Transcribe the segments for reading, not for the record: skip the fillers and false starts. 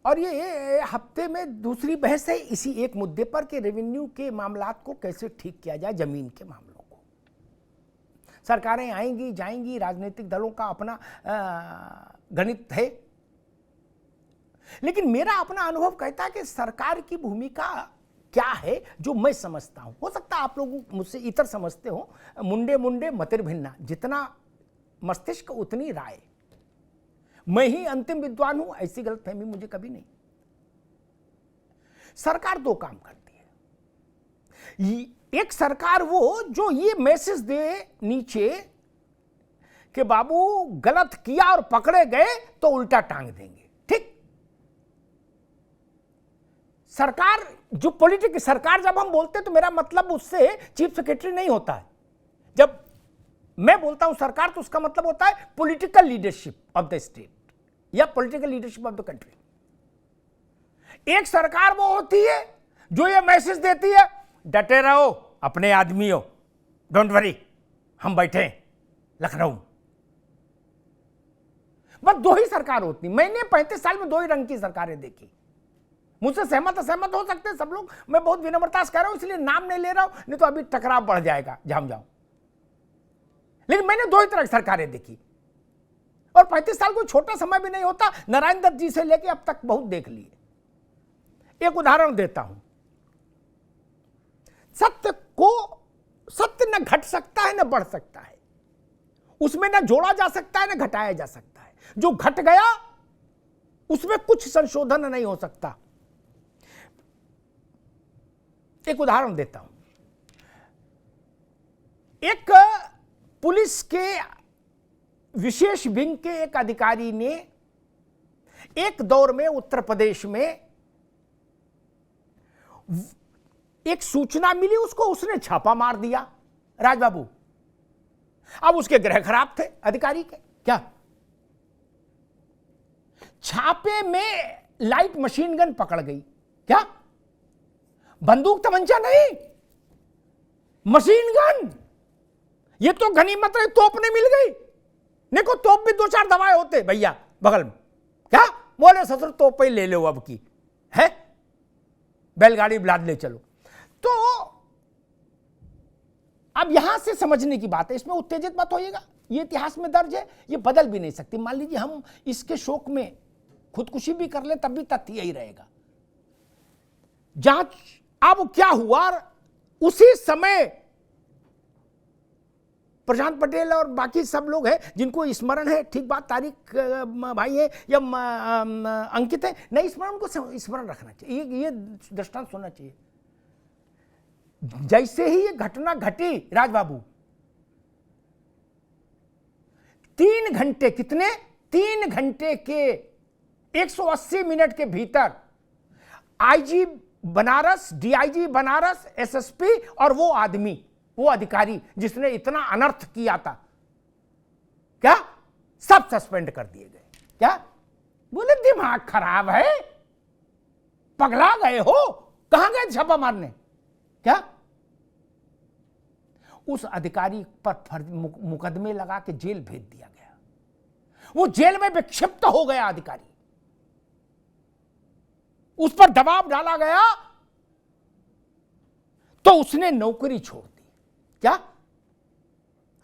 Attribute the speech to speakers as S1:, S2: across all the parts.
S1: और ये हफ्ते में दूसरी बहस है इसी एक मुद्दे पर कि रेवेन्यू के मामलात को कैसे ठीक किया जाए, जमीन के मामलों को। सरकारें आएंगी जाएंगी, राजनीतिक दलों का अपना गणित है, लेकिन मेरा अपना अनुभव कहता है कि सरकार की भूमिका क्या है जो मैं समझता हूं। हो सकता है आप लोग मुझसे इतर समझते हो, मुंडे मुंडे मतिर भिन्ना, जितना मस्तिष्क उतनी राय। मैं ही अंतिम विद्वान हूं, ऐसी गलतफहमी मुझे कभी नहीं। सरकार दो काम करती है। एक सरकार वो जो ये मैसेज दे नीचे कि बाबू गलत किया और पकड़े गए तो उल्टा टांग देंगे, ठीक। सरकार जो पॉलिटिक्स, सरकार जब हम बोलते हैं तो मेरा मतलब उससे चीफ सेक्रेटरी नहीं होता है। जब मैं बोलता हूं सरकार तो उसका मतलब होता है political leadership of the state या political leadership of the country. एक सरकार वो होती है जो ये मैसेज देती है, डटे रहो अपने आदमी हो, डोंट वरी, हम बैठे हैं लखनऊ। बस दो ही सरकार होती। मैंने 35 साल में दो ही रंग की सरकारें देखी। मुझसे सहमत हो सकते हैं सब लोग, मैं बहुत विनम्रता से कह रहा हूं, इसलिए नाम नहीं ले रहा हूं, नहीं तो अभी टकराव बढ़ जाएगा, जाम जाओ। लेकिन मैंने दो ही तरह की सरकारें देखी, और 35 साल कोई छोटा समय भी नहीं होता। नारायण दत्त जी से लेके अब तक बहुत देख लिए। एक उदाहरण देता हूं, सत्य न घट सकता है न बढ़ सकता है, उसमें न जोड़ा जा सकता है न घटाया जा सकता है। जो घट गया उसमें कुछ संशोधन नहीं हो सकता। एक उदाहरण देता हूं, एक पुलिस के विशेष विंग के एक अधिकारी ने एक दौर में उत्तर प्रदेश में एक सूचना मिली उसको, उसने छापा मार दिया राजबाबू। अब उसके ग्रह खराब थे अधिकारी के। क्या छापे में लाइट मशीन गन पकड़ गई? क्या बंदूक तमंचा नहीं, मशीन गन। ये तो गनीमत रही, तोप नहीं मिल गई। देखो तोप भी 2-4 दवाएं होते भैया बगल में। क्या बोले ससुर तोप ही ले लो अब की है, बैलगाड़ी लाद ले चलो। तो अब यहां से समझने की बात है, इसमें उत्तेजित मत होइएगा, ये इतिहास में दर्ज है, ये बदल भी नहीं सकती। मान लीजिए हम इसके शोक में खुदकुशी भी कर ले तब भी तथ्य यही रहेगा। जांच अब क्या हुआ, उसी समय प्रशांत पटेल और बाकी सब लोग हैं जिनको स्मरण है, ठीक बात, तारीख भाई है या अंकित है, नहीं स्मरण को स्मरण रखना चाहिए, ये दृष्टांत सुनना चाहिए। जैसे ही ये घटना घटी राजबाबू, 3 घंटे, कितने 3 घंटे के 180 मिनट के भीतर IG Banaras, DIG Banaras, SSP और वो आदमी, वो अधिकारी जिसने इतना अनर्थ किया था, क्या सब सस्पेंड कर दिए गए। क्या बोले दिमाग खराब है, पगला गए हो, कहां गए छापा मारने? क्या उस अधिकारी पर मुकदमे लगा के जेल भेज दिया गया। वो जेल में विक्षिप्त हो गया अधिकारी, उस पर दबाव डाला गया तो उसने नौकरी छोड़ दी। क्या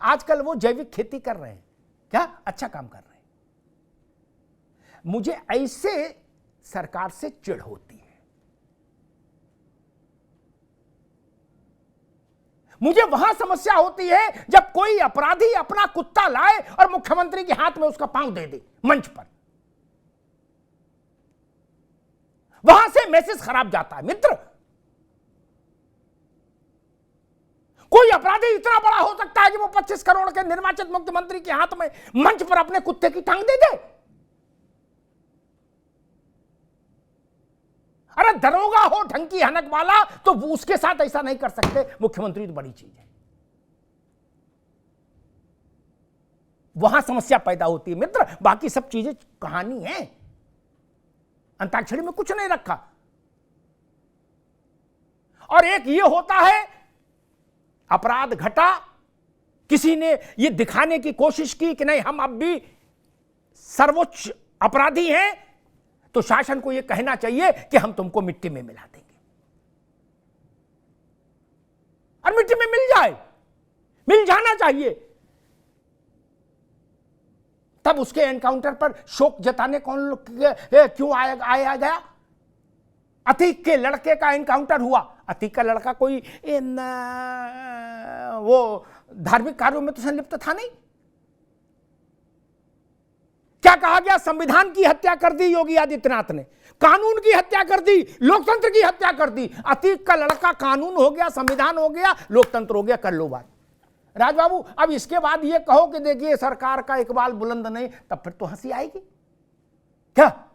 S1: आजकल वो जैविक खेती कर रहे हैं, क्या अच्छा काम कर रहे हैं। मुझे ऐसे सरकार से चिढ़ होती है। मुझे वहां समस्या होती है जब कोई अपराधी अपना कुत्ता लाए और मुख्यमंत्री के हाथ में उसका पांव दे दे मंच पर, वहां से मैसेज खराब जाता है। मित्र, कोई अपराधी इतना बड़ा हो सकता है कि वो 25 करोड़ के निर्वाचित मुख्यमंत्री के हाथ में मंच पर अपने कुत्ते की टांग दे दे? अरे दरोगा हो ढंग की हनक वाला तो उसके साथ ऐसा नहीं कर सकते। मुख्यमंत्री तो बड़ी चीज है, वहां समस्या पैदा होती है। मित्र, बाकी सब चीजें कहानी है, अंताक्षरी में कुछ नहीं रखा। और एक ये होता है अपराध घटा, किसी ने ये दिखाने की कोशिश की कि नहीं हम अब भी सर्वोच्च अपराधी हैं, तो शासन को यह कहना चाहिए कि हम तुमको मिट्टी में मिला देंगे, और मिट्टी में मिल जाए, मिल जाना चाहिए। तब उसके एनकाउंटर पर शोक जताने कौन लोग क्यों आया गया? अतीक के लड़के का एनकाउंटर हुआ। अतीक का लड़का कोई वो धार्मिक कार्यों में तो संलिप्त था नहीं। क्या कहा गया? संविधान की हत्या कर दी योगी आदित्यनाथ ने, कानून की हत्या कर दी, लोकतंत्र की हत्या कर दी। अतीक का लड़का कानून हो गया, संविधान हो गया, लोकतंत्र हो गया। कर लो बात राजबाबू। अब इसके बाद ये कहो कि देखिए सरकार का इकबाल बुलंद नहीं, तब फिर तो हंसी आएगी क्या?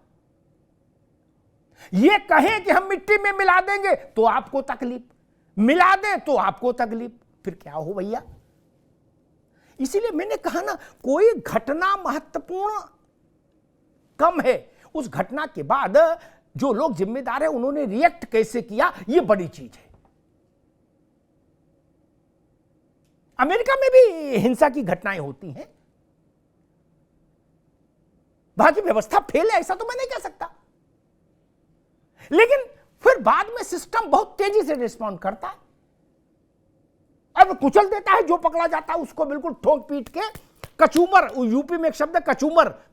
S1: ये कहें कि हम मिट्टी में मिला देंगे तो आपको तकलीफ, मिला दें तो आपको तकलीफ, फिर क्या हो भैया? इसीलिए मैंने कहा ना, कोई घटना महत्वपूर्ण कम है, उस घटना के बाद जो लोग जिम्मेदार है उन्होंने रिएक्ट कैसे किया, ये बड़ी चीज है। अमेरिका में भी हिंसा की घटनाएं होती हैं, वहां की व्यवस्था फेल है ऐसा तो मैं नहीं कह सकता, लेकिन फिर बाद में सिस्टम बहुत तेजी से रिस्पॉन्ड करता है, अब कुचल देता है। जो पकड़ा जाता है उसको बिल्कुल ठोक पीट के कचूमर, यूपी में एक शब्द है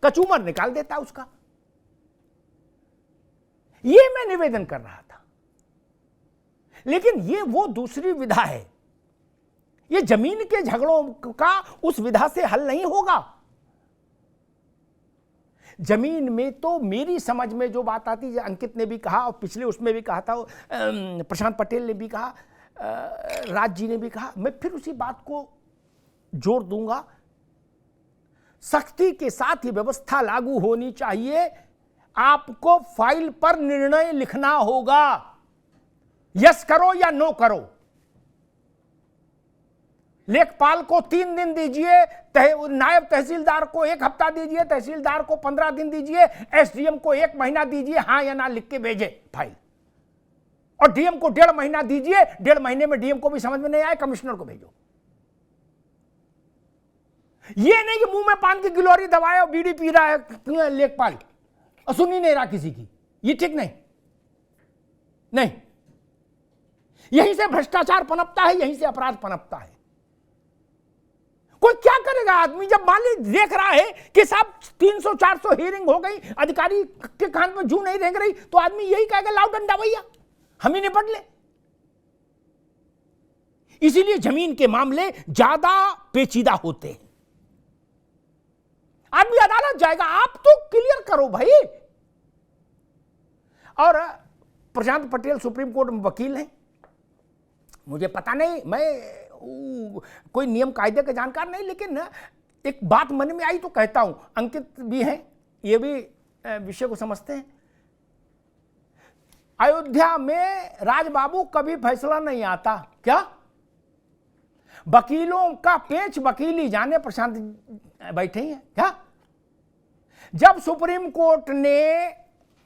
S1: कचूमर निकाल देता है उसका। ये मैं निवेदन कर रहा था, लेकिन ये वो दूसरी विधा है, ये जमीन के झगड़ों का उस विधा से हल नहीं होगा। जमीन में तो मेरी समझ में जो बात आती है, अंकित ने भी कहा और पिछले उसमें भी कहा था, प्रशांत पटेल ने भी कहा, राज जी ने भी कहा, मैं फिर उसी बात को जोर दूंगा, सख्ती के साथ ये व्यवस्था लागू होनी चाहिए। आपको फाइल पर निर्णय लिखना होगा, यस करो या नो करो। लेखपाल को 3 दिन दीजिए, नायब तहसीलदार को 1 हफ्ता दीजिए, तहसीलदार को 15 दिन दीजिए, एसडीएम को 1 महीना दीजिए, हां या ना लिख के भेजे फाइल, और डीएम को 1.5 महीना दीजिए। 1.5 महीने में डीएम को भी समझ में नहीं आए, कमिश्नर को भेजो। ये नहीं कि मुंह में पान की गिलोरी दबाए और बीड़ी पी रहा है लेखपाल और सुन ही नहीं रहा किसी की, ये ठीक नहीं। यहीं से भ्रष्टाचार पनपता है, यहीं से अपराध पनपता है। कोई क्या करेगा आदमी जब मान ली देख रहा है कि साहब 300-400 हियरिंग हो गई, अधिकारी के कान में जू नहीं रेंग रही, तो आदमी यही कहेगा लाओ डंडा भैया हम ही निपट ले। इसीलिए जमीन के मामले ज्यादा पेचीदा होते हैं। आदमी अदालत जाएगा, आप तो क्लियर करो भाई। और प्रशांत पटेल सुप्रीम कोर्ट में वकील हैं, मुझे पता नहीं, मैं कोई नियम कायदे का जानकार नहीं, लेकिन एक बात मन में आई तो कहता हूं। अंकित भी हैं, ये भी विषय को समझते हैं। अयोध्या में राजबाबू कभी फैसला नहीं आता क्या? वकीलों का पेच वकीली जाने, प्रशांत बैठे हैं क्या? जब सुप्रीम कोर्ट ने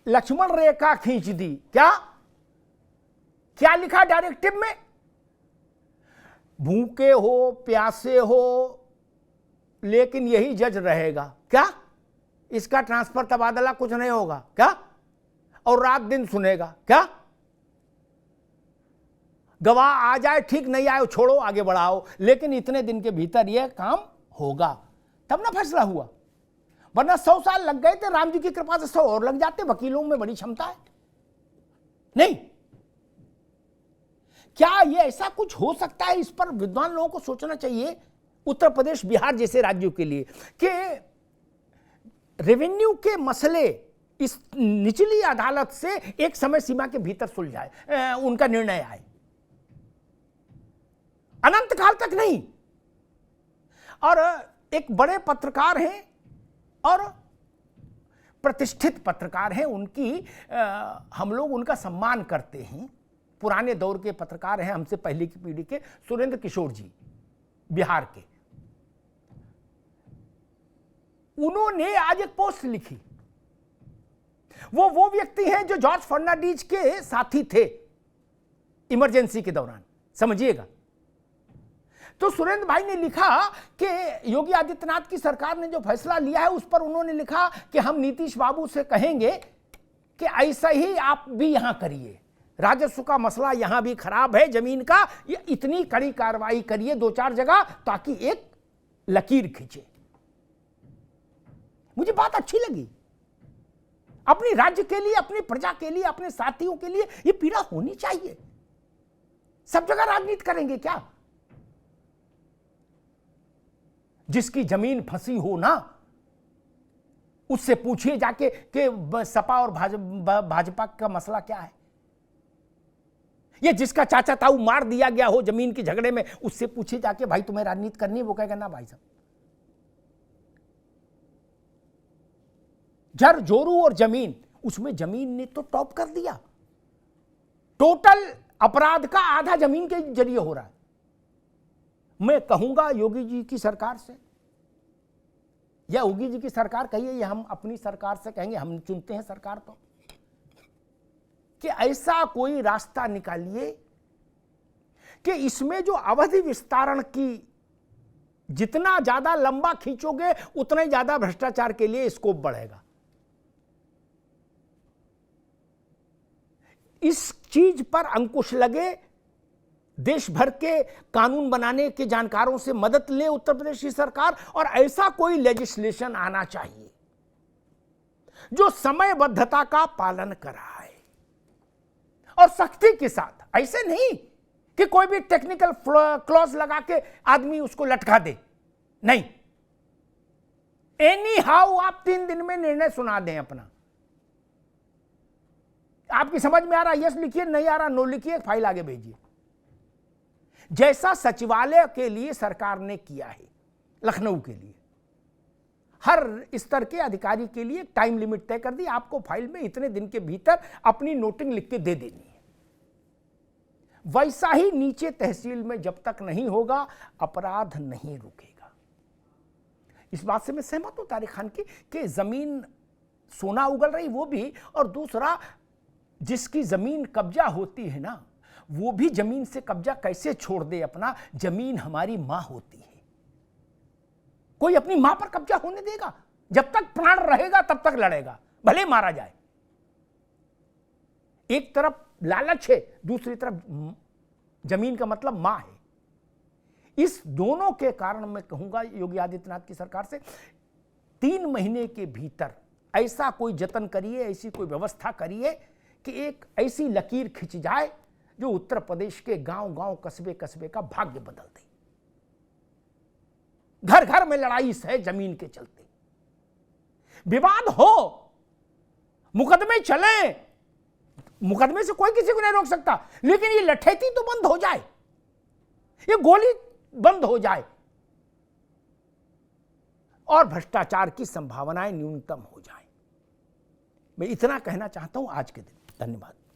S1: लक्ष्मण रेखा खींच दी, क्या लिखा डायरेक्टिव में? भूखे हो प्यासे हो लेकिन यही जज रहेगा क्या? इसका ट्रांसफर तबादला कुछ नहीं होगा क्या? और रात दिन सुनेगा क्या? गवाह आ जाए ठीक, नहीं आए छोड़ो आगे बढ़ाओ, लेकिन इतने दिन के भीतर यह काम होगा, तब ना फैसला हुआ। वरना 100 साल लग गए थे, राम जी की कृपा से 100 और लग जाते। वकीलों में बड़ी क्षमता है नहीं? क्या ये ऐसा कुछ हो सकता है? इस पर विद्वान लोगों को सोचना चाहिए, उत्तर प्रदेश बिहार जैसे राज्यों के लिए, कि रेवेन्यू के मसले इस निचली अदालत से एक समय सीमा के भीतर सुलझाए, उनका निर्णय आए, अनंत काल तक नहीं। और एक बड़े पत्रकार हैं और प्रतिष्ठित पत्रकार हैं, उनकी हम लोग उनका सम्मान करते हैं। पुराने दौर के पत्रकार हैं, हमसे पहले की पीढ़ी के, सुरेंद्र किशोर जी, बिहार के। उन्होंने आज एक पोस्ट लिखी। वो व्यक्ति हैं जो जॉर्ज फर्नांडीज के साथी थे इमरजेंसी के दौरान, समझिएगा। तो सुरेंद्र भाई ने लिखा कि योगी आदित्यनाथ की सरकार ने जो फैसला लिया है उस पर उन्होंने लिखा कि हम नीतीश बाबू से कहेंगे कि ऐसा ही आप भी यहां करिए, राजस्व का मसला यहां भी खराब है जमीन का, ये इतनी कड़ी कार्रवाई करिए 2-4 जगह ताकि एक लकीर खींचे। मुझे बात अच्छी लगी। अपनी राज्य के लिए, अपनी प्रजा के लिए, अपने साथियों के लिए ये पीड़ा होनी चाहिए। सब जगह राजनीति करेंगे क्या? जिसकी जमीन फंसी हो ना, उससे पूछिए जाके कि सपा और भाजपा का मसला क्या है। ये जिसका चाचा ताऊ मार दिया गया हो जमीन के झगड़े में, उससे पूछिए जाके भाई तुम्हें राजनीति करनी है, वो कहेगा ना भाई साहब। जर जोरू और जमीन, उसमें जमीन ने तो टॉप कर दिया। टोटल अपराध का आधा जमीन के जरिए हो रहा है। मैं कहूंगा योगी जी की सरकार से, या योगी जी की सरकार कहिए या हम अपनी सरकार से कहेंगे, हम चुनते हैं सरकार तो, कि ऐसा कोई रास्ता निकालिए कि इसमें जो अवधि विस्तारण की, जितना ज्यादा लंबा खींचोगे उतना ही ज्यादा भ्रष्टाचार के लिए स्कोप बढ़ेगा। इस चीज पर अंकुश लगे, देश भर के कानून बनाने के जानकारों से मदद ले उत्तर प्रदेश की सरकार, और ऐसा कोई लेजिस्लेशन आना चाहिए जो समयबद्धता का पालन कराए और सख्ती के साथ। ऐसे नहीं कि कोई भी टेक्निकल क्लॉज लगा के आदमी उसको लटका दे, नहीं। एनी हाउ आप 3 दिन में निर्णय सुना दें अपना। आपकी समझ में आ रहा, यस लिखिए, नहीं आ रहा नो लिखिए, फाइल आगे भेजिए। जैसा सचिवालय के लिए सरकार ने किया है, लखनऊ के लिए हर स्तर के अधिकारी के लिए टाइम लिमिट तय कर दी, आपको फाइल में इतने दिन के भीतर अपनी नोटिंग लिख के दे देनी है। वैसा ही नीचे तहसील में जब तक नहीं होगा, अपराध नहीं रुकेगा। इस बात से मैं सहमत हूं तारिक खान की कि जमीन सोना उगल रही वो भी, और दूसरा जिसकी जमीन कब्जा होती है ना, वो भी जमीन से कब्जा कैसे छोड़ दे अपना। जमीन हमारी मां होती है, कोई अपनी मां पर कब्जा होने देगा? जब तक प्राण रहेगा तब तक लड़ेगा, भले मारा जाए। एक तरफ लालच है, दूसरी तरफ जमीन का मतलब मां है। इस दोनों के कारण मैं कहूंगा योगी आदित्यनाथ की सरकार से 3 महीने के भीतर ऐसा कोई जतन करिए, ऐसी कोई व्यवस्था करिए कि एक ऐसी लकीर खिंच जाए जो उत्तर प्रदेश के गांव-गांव, कस्बे-कस्बे का भाग्य बदल दे। घर घर में लड़ाई है जमीन के चलते, विवाद हो, मुकदमे चले, मुकदमे से कोई किसी को नहीं रोक सकता, लेकिन ये लठैती तो बंद हो जाए, ये गोली बंद हो जाए, और भ्रष्टाचार की संभावनाएं न्यूनतम हो जाए। मैं इतना कहना चाहता हूं आज के दिन। धन्यवाद।